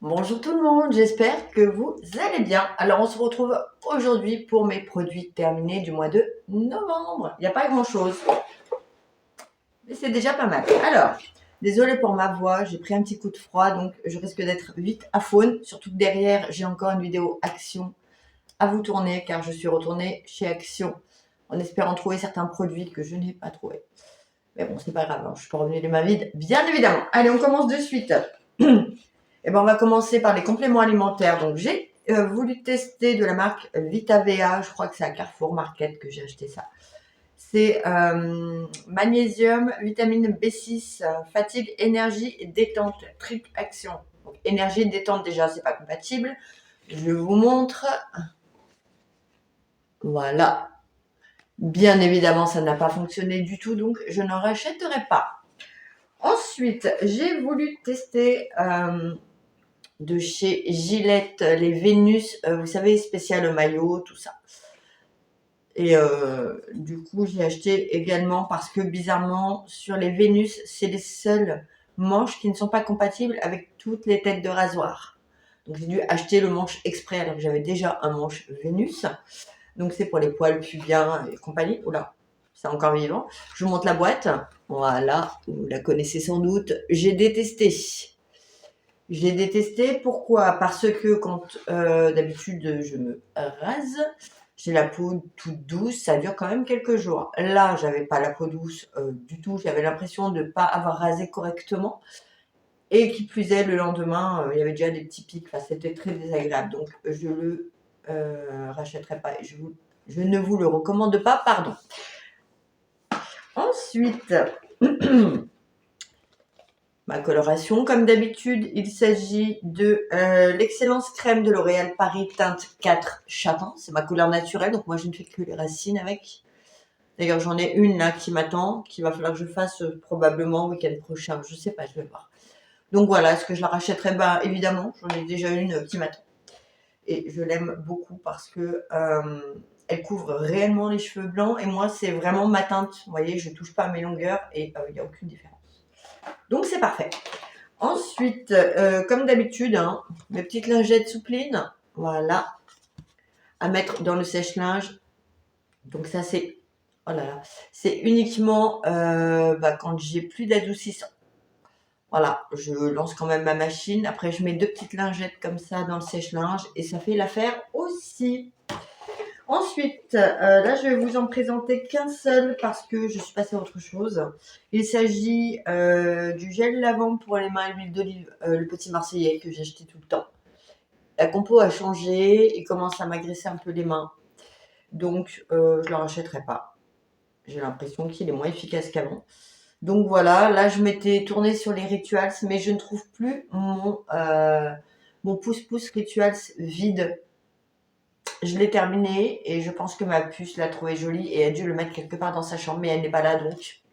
Bonjour tout le monde, j'espère que vous allez bien. Alors on se retrouve aujourd'hui pour mes produits terminés du mois de novembre. Il n'y a pas grand chose, mais c'est déjà pas mal. Alors, désolée pour ma voix, j'ai pris un petit coup de froid, donc je risque d'être vite à faune. Surtout que derrière, j'ai encore une vidéo Action à vous tourner, car je suis retournée chez Action en espérant trouver certains produits que je n'ai pas trouvés. Mais bon, c'est pas grave, hein, je suis pas revenue les mains vides, bien évidemment. Allez, on commence de suite. Eh ben, on va commencer par les compléments alimentaires. Donc, j'ai voulu tester de la marque VitaVea. Je crois que c'est à Carrefour Market que j'ai acheté ça. C'est magnésium, vitamine B6, fatigue, énergie et détente, triple action. Donc, énergie et détente, déjà, c'est pas compatible. Je vous montre. Voilà. Bien évidemment, ça n'a pas fonctionné du tout, donc je n'en rachèterai pas. Ensuite, j'ai voulu tester de chez Gillette, les Vénus, vous savez, spécial maillot, tout ça. Et du coup, j'ai acheté également parce que bizarrement, sur les Vénus, c'est les seuls manches qui ne sont pas compatibles avec toutes les têtes de rasoir. Donc j'ai dû acheter le manche exprès alors que j'avais déjà un manche Vénus. Donc c'est pour les poils pubiens et compagnie. Oula, c'est encore vivant. Je vous montre la boîte. Voilà, vous la connaissez sans doute. J'ai détesté. J'ai détesté, pourquoi? Parce que quand d'habitude je me rase, j'ai la peau toute douce, ça dure quand même quelques jours. Là, j'avais pas la peau douce du tout, j'avais l'impression de pas avoir rasé correctement. Et qui plus est, le lendemain, il y avait déjà des petits pics, enfin, c'était très désagréable. Donc je le rachèterai pas et je ne vous le recommande pas, pardon. Ensuite, ma coloration, comme d'habitude, il s'agit de l'Excellence Crème de L'Oréal Paris Teinte 4 Châtain. C'est ma couleur naturelle, donc moi je ne fais que les racines avec. D'ailleurs, j'en ai une là qui m'attend, qu'il va falloir que je fasse probablement le week-end prochain. Je sais pas, je vais voir. Donc voilà, est-ce que je la rachèterai? Bah évidemment, j'en ai déjà une qui m'attend. Et je l'aime beaucoup parce que elle couvre réellement les cheveux blancs. Et moi, c'est vraiment ma teinte. Vous voyez, je touche pas à mes longueurs et il n'y a aucune différence. Donc c'est parfait. Ensuite, comme d'habitude, hein, mes petites lingettes souplines, voilà, à mettre dans le sèche-linge. Donc ça c'est, oh là là, c'est uniquement quand j'ai plus d'adoucissant. Voilà, je lance quand même ma machine. Après, je mets deux petites lingettes comme ça dans le sèche-linge et ça fait l'affaire aussi. Ensuite, là, je vais vous en présenter qu'un seul parce que je suis passée à autre chose. Il s'agit du gel lavant pour les mains et l'huile d'olive, le petit marseillais que j'ai acheté tout le temps. La compo a changé, il commence à m'agresser un peu les mains. Donc, je ne le rachèterai pas. J'ai l'impression qu'il est moins efficace qu'avant. Donc voilà, là, je m'étais tournée sur les Rituals, mais je ne trouve plus mon pouce-pouce Rituals vide. Je l'ai terminé et je pense que ma puce l'a trouvé joli et a dû le mettre quelque part dans sa chambre, mais elle n'est pas là, donc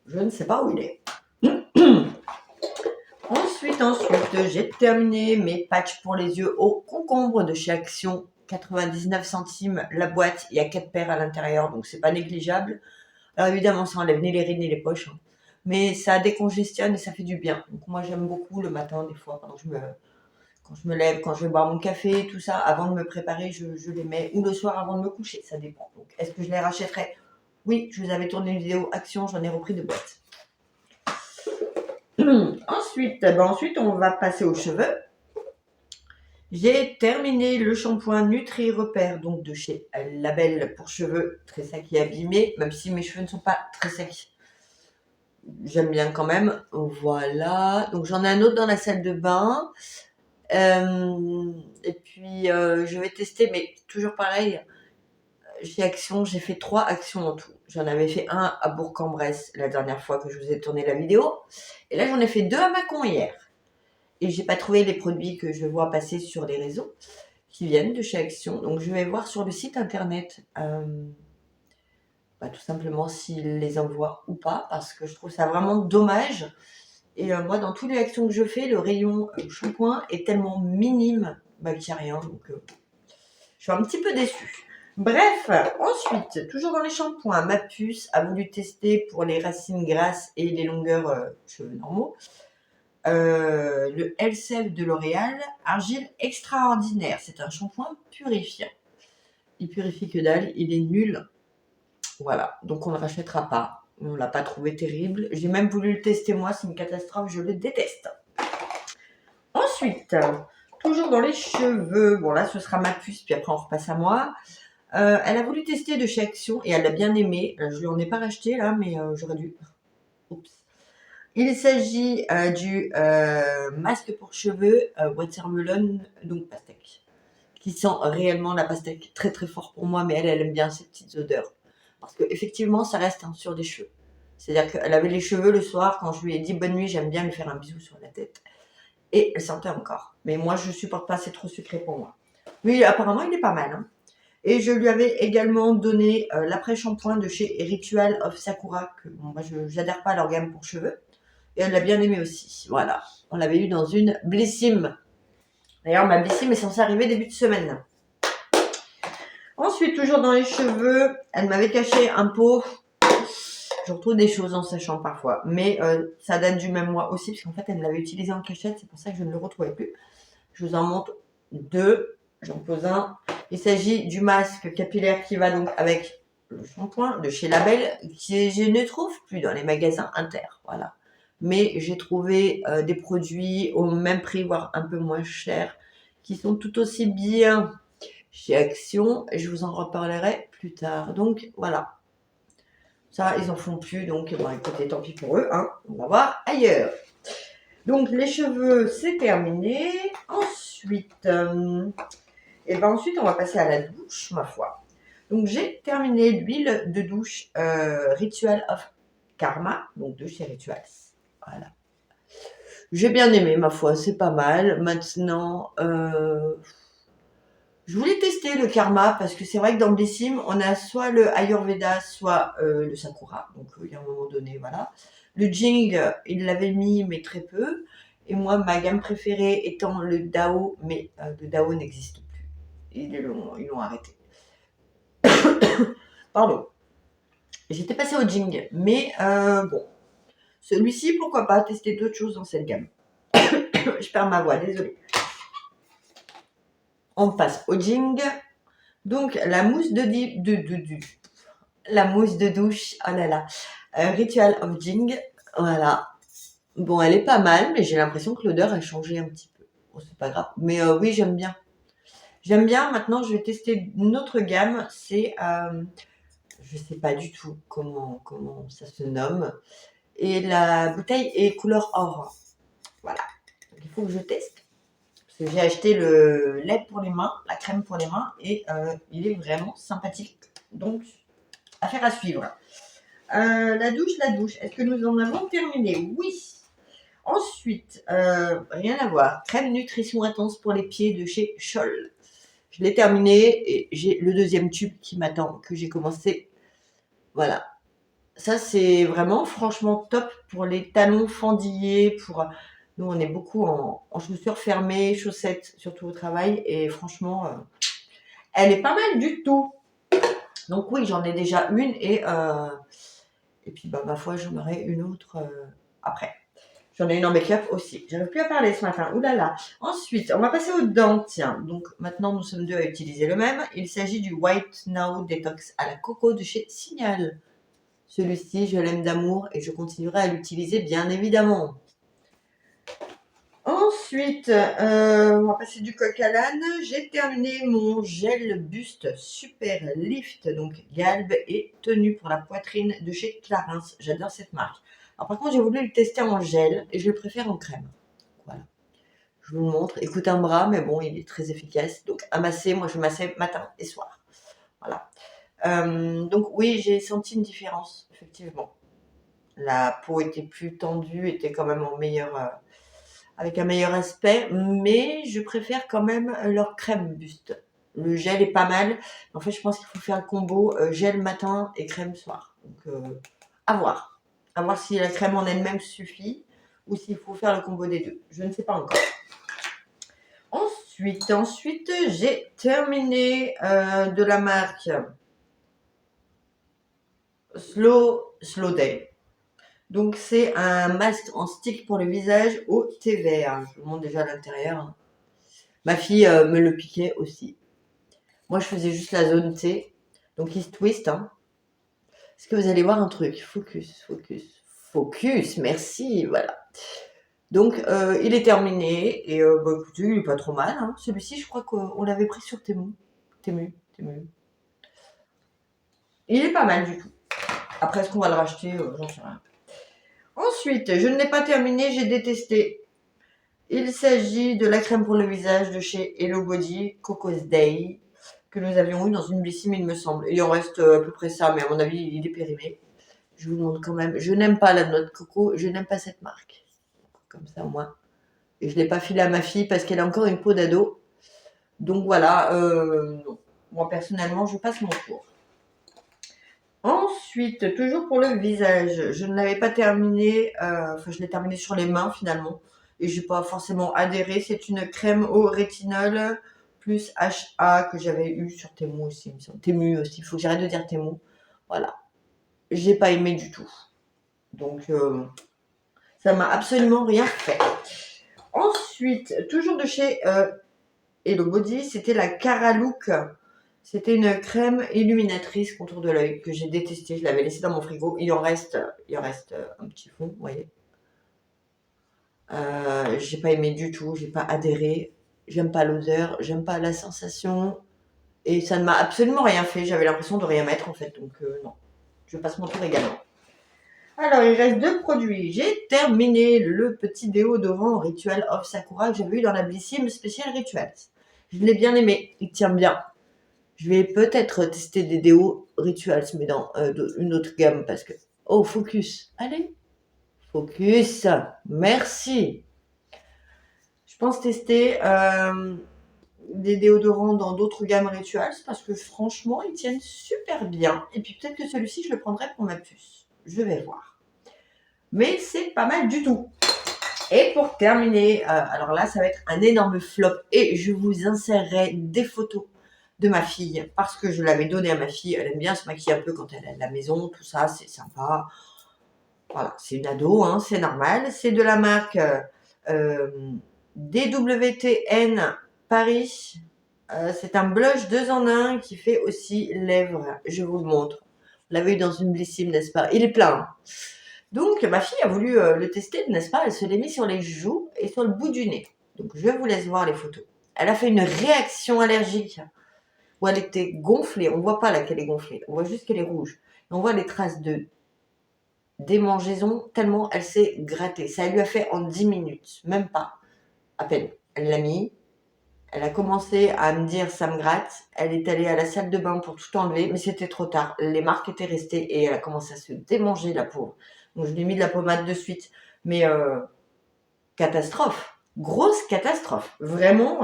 je ne sais pas où il est. Ensuite, j'ai terminé mes patchs pour les yeux au concombre de chez Action. 99 centimes la boîte, il y a 4 paires à l'intérieur, donc c'est pas négligeable. Alors évidemment, ça enlève ni les rides ni les poches, hein. Mais ça décongestionne et ça fait du bien. Donc moi, j'aime beaucoup le matin, des fois, quand je me lève, quand je vais boire mon café, tout ça, avant de me préparer, je les mets, ou le soir avant de me coucher, ça dépend. Donc, est-ce que je les rachèterai? Oui, je vous avais tourné une vidéo Action, j'en ai repris de boîtes. Ensuite, on va passer aux cheveux. J'ai terminé le shampoing Nutri Repère, donc de chez Label pour cheveux très secs et abîmés, même si mes cheveux ne sont pas très secs. J'aime bien quand même. Voilà. Donc j'en ai un autre dans la salle de bain. Et puis je vais tester, mais toujours pareil. Chez Action, j'ai fait 3 actions en tout. J'en avais fait un à Bourg-en-Bresse la dernière fois que je vous ai tourné la vidéo. Et là, j'en ai fait 2 à Mâcon hier. Et j'ai pas trouvé les produits que je vois passer sur les réseaux qui viennent de chez Action. Donc je vais voir sur le site internet tout simplement s'ils les envoient ou pas, parce que je trouve ça vraiment dommage. Et moi, dans toutes les actions que je fais, le rayon shampoing est tellement minime qu'il n'y a rien. Donc je suis un petit peu déçue. Bref, ensuite, toujours dans les shampoings, ma puce a voulu tester pour les racines grasses et les longueurs cheveux normaux. le Elseve de L'Oréal, argile extraordinaire. C'est un shampoing purifiant. Il purifie que dalle, il est nul. Voilà, donc on ne le rachètera pas. On ne l'a pas trouvé terrible. J'ai même voulu le tester moi, c'est une catastrophe, je le déteste. Ensuite, toujours dans les cheveux, bon là ce sera ma puce, puis après on repasse à moi. Elle a voulu tester de chez Action et elle l'a bien aimé. Je lui en ai pas racheté là, mais j'aurais dû. Oups. Il s'agit du masque pour cheveux Watermelon, donc pastèque, qui sent réellement la pastèque très très fort pour moi, mais elle aime bien ces petites odeurs. Parce que effectivement, ça reste sur des cheveux. C'est-à-dire qu'elle avait les cheveux le soir, quand je lui ai dit bonne nuit, j'aime bien lui faire un bisou sur la tête. Et elle sentait encore. Mais moi, je supporte pas, c'est trop sucré pour moi. Oui, apparemment, il est pas mal. Hein. Et je lui avais également donné l'après-shampoing de chez Ritual of Sakura, que bon, moi, je n'adhère pas à leur gamme pour cheveux. Et elle l'a bien aimé aussi. Voilà. On l'avait eu dans une Blissim. D'ailleurs, ma Blissim est censée arriver début de semaine. Ensuite, toujours dans les cheveux, elle m'avait caché un pot. Je retrouve des choses en sachant parfois. Mais ça date du même mois aussi, parce qu'en fait, elle me l'avait utilisé en cachette. C'est pour ça que je ne le retrouvais plus. Je vous en montre deux. J'en pose un. Il s'agit du masque capillaire qui va donc avec le shampoing de chez Label, qui je ne trouve plus dans les magasins Inter. Voilà. Mais j'ai trouvé des produits au même prix, voire un peu moins cher, qui sont tout aussi bien chez Action. Et je vous en reparlerai plus tard. Donc voilà. Ça, ils en font plus. Donc, bon, écoutez, tant pis pour eux. Hein. On va voir ailleurs. Donc, les cheveux, c'est terminé. Ensuite, ensuite, on va passer à la douche, ma foi. Donc, j'ai terminé l'huile de douche Ritual of Karma, donc de chez Rituals. Voilà. J'ai bien aimé, ma foi, c'est pas mal. Maintenant, je voulais tester le Karma parce que c'est vrai que dans Blissim, on a soit le Ayurveda, soit le Sakura. Donc, il y a un moment donné, voilà. Le Jing, il l'avait mis, mais très peu. Et moi, ma gamme préférée étant le Dao, mais le Dao n'existe plus. Ils l'ont arrêté. Pardon. J'étais passée au Jing, mais bon. Celui-ci, pourquoi pas tester d'autres choses dans cette gamme. Je perds ma voix, désolée. On passe au Jing. Donc, la mousse la mousse de douche, oh là là, Ritual of Jing, voilà. Bon, elle est pas mal, mais j'ai l'impression que l'odeur a changé un petit peu. Bon, c'est pas grave, mais oui, j'aime bien. J'aime bien, maintenant je vais tester une autre gamme, c'est, je sais pas du tout comment ça se nomme, et la bouteille est couleur or, voilà. Donc, il faut que je teste. Parce que j'ai acheté le lait pour les mains, la crème pour les mains, et il est vraiment sympathique. Donc, affaire à suivre. La douche. Est-ce que nous en avons terminé? Oui. Ensuite, rien à voir. Crème nutrition intense pour les pieds de chez Scholl. Je l'ai terminé et j'ai le deuxième tube qui m'attend, que j'ai commencé. Voilà. Ça, c'est vraiment franchement top pour les talons fendillés, nous, on est beaucoup en chaussures fermées, chaussettes, surtout au travail. Et franchement, elle est pas mal du tout. Donc oui, j'en ai déjà une. Et puis, bah, ma foi, j'en aurai une autre après. J'en ai une en make-up aussi. J'arrive plus à parler ce matin. Ouh là là. Ensuite, on va passer aux dents. Tiens, donc maintenant, nous sommes deux à utiliser le même. Il s'agit du White Now Detox à la coco de chez Signal. Celui-ci, je l'aime d'amour et je continuerai à l'utiliser, bien évidemment. Ensuite, on va passer du coq à l'âne. J'ai terminé mon gel buste Super Lift, donc galbe et tenue pour la poitrine de chez Clarins. J'adore cette marque. Alors par contre, j'ai voulu le tester en gel et je le préfère en crème. Voilà. Je vous le montre. Il coûte un bras, mais bon, il est très efficace. Donc à masser, moi je massais matin et soir. Voilà. Donc oui, j'ai senti une différence, effectivement. La peau était plus tendue, était quand même avec un meilleur aspect, mais je préfère quand même leur crème buste. Le gel est pas mal. En fait, je pense qu'il faut faire le combo gel matin et crème soir. Donc, à voir. À voir si la crème en elle-même suffit ou s'il faut faire le combo des deux. Je ne sais pas encore. Ensuite, j'ai terminé de la marque Slow Day. Donc, c'est un masque en stick pour le visage au thé vert. Je vous montre déjà l'intérieur. Ma fille me le piquait aussi. Moi, je faisais juste la zone T. Donc, il se twist. Hein. Est-ce que vous allez voir un truc? Focus, focus, focus. Merci, voilà. Donc, il est terminé. Et bah, écoutez, il est pas trop mal. Hein. Celui-ci, je crois qu'on l'avait pris sur Temu. Temu. Il est pas mal du tout. Après, est-ce qu'on va le racheter? J'en sais rien. Ensuite, je ne l'ai pas terminé, j'ai détesté. Il s'agit de la crème pour le visage de chez Hello Body Cocos Day que nous avions eu dans une Blissim, il me semble. Il en reste à peu près ça, mais à mon avis, il est périmé. Je vous demande quand même. Je n'aime pas la noix de coco, je n'aime pas cette marque. Comme ça, au moins. Et je ne l'ai pas filé à ma fille parce qu'elle a encore une peau d'ado. Donc voilà, non. Moi, personnellement, je passe mon tour. Ensuite, toujours pour le visage, je ne l'avais pas terminé, enfin je l'ai terminé sur les mains finalement, et j'ai pas forcément adhéré. C'est une crème au rétinol plus HA que j'avais eu sur Temu aussi, il me semble. Temu aussi, il faut que j'arrête de dire Temu. Voilà, j'ai pas aimé du tout. Donc ça m'a absolument rien fait. Ensuite, toujours de chez Hello Body, c'était la Cara Look. C'était une crème illuminatrice contour de l'œil que j'ai détestée. Je l'avais laissée dans mon frigo. Il en reste un petit fond, vous voyez. J'ai pas aimé du tout. J'ai pas adhéré. J'aime pas l'odeur. J'aime pas la sensation. Et ça ne m'a absolument rien fait. J'avais l'impression de rien mettre en fait. Donc non. Je passe mon tour également. Alors, il reste 2 produits. J'ai terminé le petit déodorant Ritual of Sakura que j'avais eu dans la Blissim Special Rituals. Je l'ai bien aimé. Il tient bien. Je vais peut-être tester des déos Rituals, mais dans une autre gamme parce que... Oh, focus. Allez. Focus. Merci. Je pense tester des déodorants dans d'autres gammes Rituals parce que franchement, ils tiennent super bien. Et puis peut-être que celui-ci, je le prendrai pour ma puce. Je vais voir. Mais c'est pas mal du tout. Et pour terminer, alors là, ça va être un énorme flop et je vous insérerai des photos de ma fille parce que je l'avais donné à ma fille. Elle aime bien se maquiller un peu quand elle est à la maison, tout ça, c'est sympa. Voilà, c'est une ado, hein, c'est normal. C'est de la marque DWTN Paris. C'est un blush 2 en 1 qui fait aussi lèvres. Je vous le montre. Vous l'avez eu dans une Blissim, n'est-ce pas? Il est plein. Hein. Donc, ma fille a voulu le tester, n'est-ce pas? Elle se l'est mis sur les joues et sur le bout du nez. Donc, je vous laisse voir les photos. Elle a fait une réaction allergique où elle était gonflée. On ne voit pas là qu'elle est gonflée. On voit juste qu'elle est rouge. Et on voit les traces de démangeaison tellement elle s'est grattée. Ça lui a fait en 10 minutes. Même pas. À peine. Elle l'a mis. Elle a commencé à me dire ça me gratte. Elle est allée à la salle de bain pour tout enlever, mais c'était trop tard. Les marques étaient restées et elle a commencé à se démanger, la pauvre. Donc je lui ai mis de la pommade de suite. Mais catastrophe. Grosse catastrophe. Vraiment,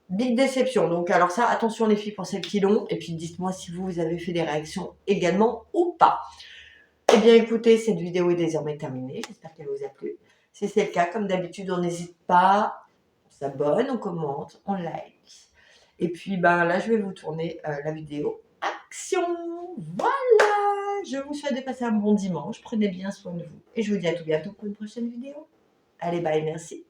big déception. Donc alors ça, attention les filles pour celles qui l'ont. Et puis dites-moi si vous avez fait des réactions également ou pas. Eh bien écoutez, cette vidéo est désormais terminée. J'espère qu'elle vous a plu. Si c'est le cas, comme d'habitude, on n'hésite pas. On s'abonne, on commente, on like. Et puis ben là, je vais vous tourner la vidéo action. Voilà. Je vous souhaite de passer un bon dimanche. Prenez bien soin de vous. Et je vous dis à tout bientôt pour une prochaine vidéo. Allez, bye, merci.